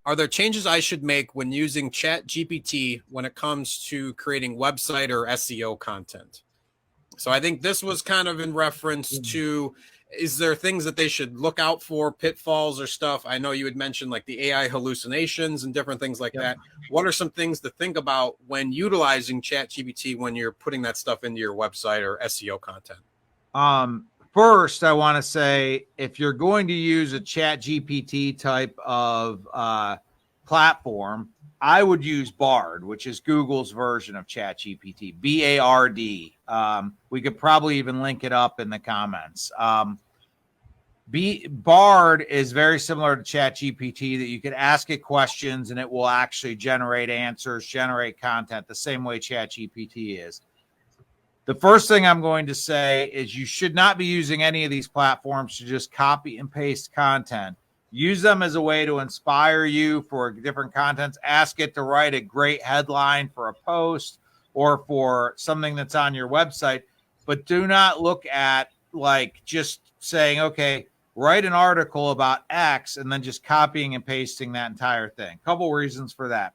Are there changes I should make when using ChatGPT when it comes to creating website or SEO content? So I think this was kind of in reference to, is there things that they should look out for, pitfalls or stuff? I know you had mentioned like the AI hallucinations and different things like that. What are some things to think about when utilizing ChatGPT when you're putting that stuff into your website or SEO content? First, I want to say, if you're going to use a ChatGPT type of platform, I would use Bard, which is Google's version of ChatGPT, B-A-R-D. We could probably even link it up in the comments. Bard is very similar to ChatGPT, that you can ask it questions and it will actually generate answers, generate content the same way ChatGPT is. The first thing I'm going to say is you should not be using any of these platforms to just copy and paste content. Use them as a way to inspire you for different contents. Ask it to write a great headline for a post or for something that's on your website, but do not look at like just saying, okay, write an article about X and then just copying and pasting that entire thing. Couple reasons for that.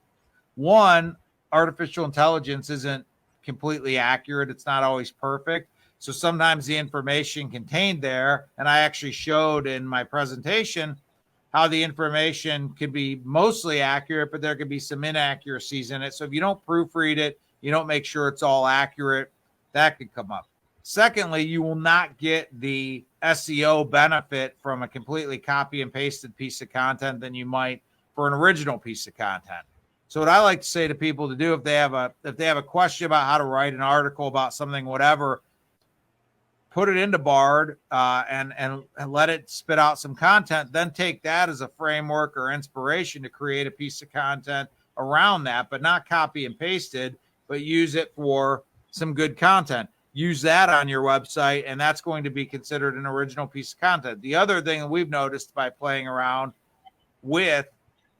One, artificial intelligence isn't completely accurate. It's not always perfect. So sometimes the information contained there, and I actually showed in my presentation how the information could be mostly accurate, but there could be some inaccuracies in it. So if you don't proofread it, you don't make sure it's all accurate, that could come up. Secondly, you will not get the SEO benefit from a completely copy and pasted piece of content than you might for an original piece of content. So what I like to say to people to do, if they have a question about how to write an article about something, whatever, put it into Bard and let it spit out some content. Then take that as a framework or inspiration to create a piece of content around that, but not copy and pasted, but use it for some good content. Use that on your website, and that's going to be considered an original piece of content. The other thing that we've noticed by playing around with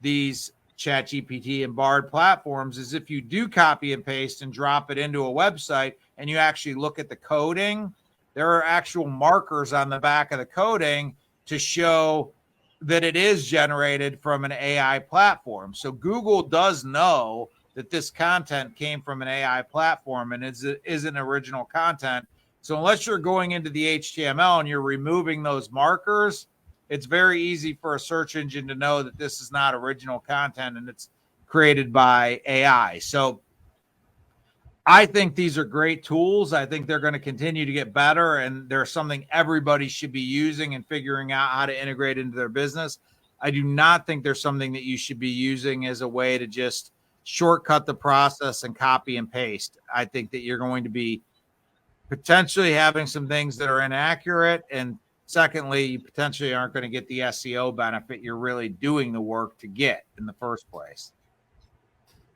these ChatGPT and Bard platforms is if you do copy and paste and drop it into a website and you actually look at the coding, there are actual markers on the back of the coding to show that it is generated from an AI platform. So Google does know that this content came from an AI platform and isn't original content. So unless you're going into the HTML and you're removing those markers, it's very easy for a search engine to know that this is not original content and it's created by AI. So I think these are great tools. I think they're going to continue to get better, and they're something everybody should be using and figuring out how to integrate into their business. I do not think there's something that you should be using as a way to just shortcut the process and copy and paste. I think that you're going to be potentially having some things that are inaccurate, and secondly, you potentially aren't going to get the SEO benefit you're really doing the work to get in the first place.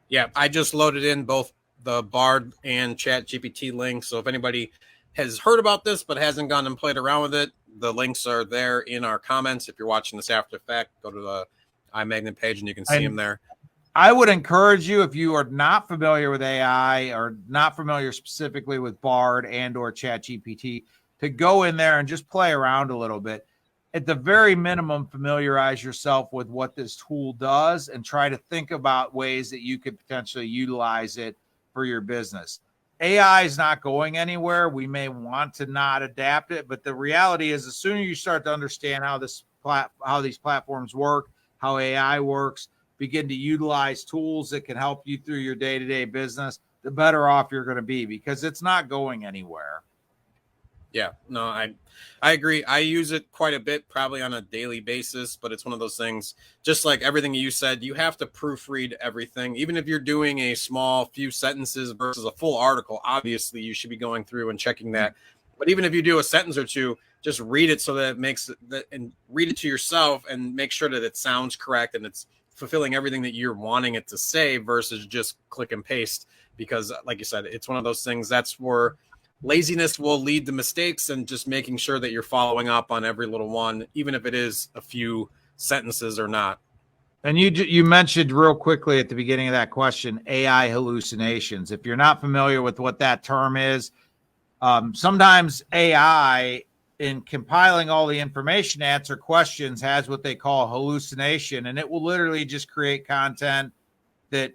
Yeah, I just loaded in both the Bard and ChatGPT links. So if anybody has heard about this but hasn't gone and played around with it, the links are there in our comments. If you're watching this after the fact, go to the iMagnet page and you can see them there. I would encourage you, if you are not familiar with AI or not familiar specifically with Bard and or ChatGPT, to go in there and just play around a little bit. At the very minimum, familiarize yourself with what this tool does and try to think about ways that you could potentially utilize it for your business. AI is not going anywhere. We may want to not adapt it, but the reality is, the sooner you start to understand how these platforms work, how AI works, begin to utilize tools that can help you through your day-to-day business, the better off you're going to be, because it's not going anywhere. Yeah, no, I agree. I use it quite a bit, probably on a daily basis, but it's one of those things, just like everything you said, you have to proofread everything. Even if you're doing a small few sentences versus a full article, obviously you should be going through and checking that. But even if you do a sentence or two, just read it so that it makes that, and read it to yourself and make sure that it sounds correct and it's fulfilling everything that you're wanting it to say versus just click and paste. Because like you said, it's one of those things that's where laziness will lead to mistakes, and just making sure that you're following up on every little one, even if it is a few sentences or not. And you mentioned real quickly at the beginning of that question, AI hallucinations. If you're not familiar with what that term is, sometimes AI in compiling all the information to answer questions has what they call hallucination, and it will literally just create content that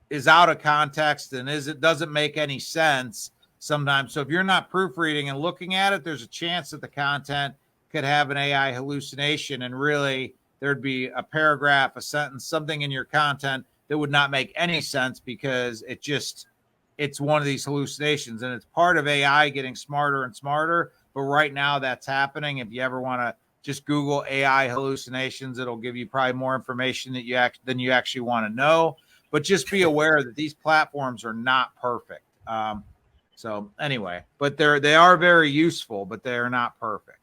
is out of context and it doesn't make any sense sometimes. So if you're not proofreading and looking at it, there's a chance that the content could have an AI hallucination, and really there'd be a paragraph, a sentence, something in your content that would not make any sense because it's one of these hallucinations, and it's part of AI getting smarter and smarter. But right now that's happening. If you ever want to just Google AI hallucinations, it'll give you probably more information than you actually want to know. But just be aware that these platforms are not perfect. So anyway, but they are very useful, but they are not perfect.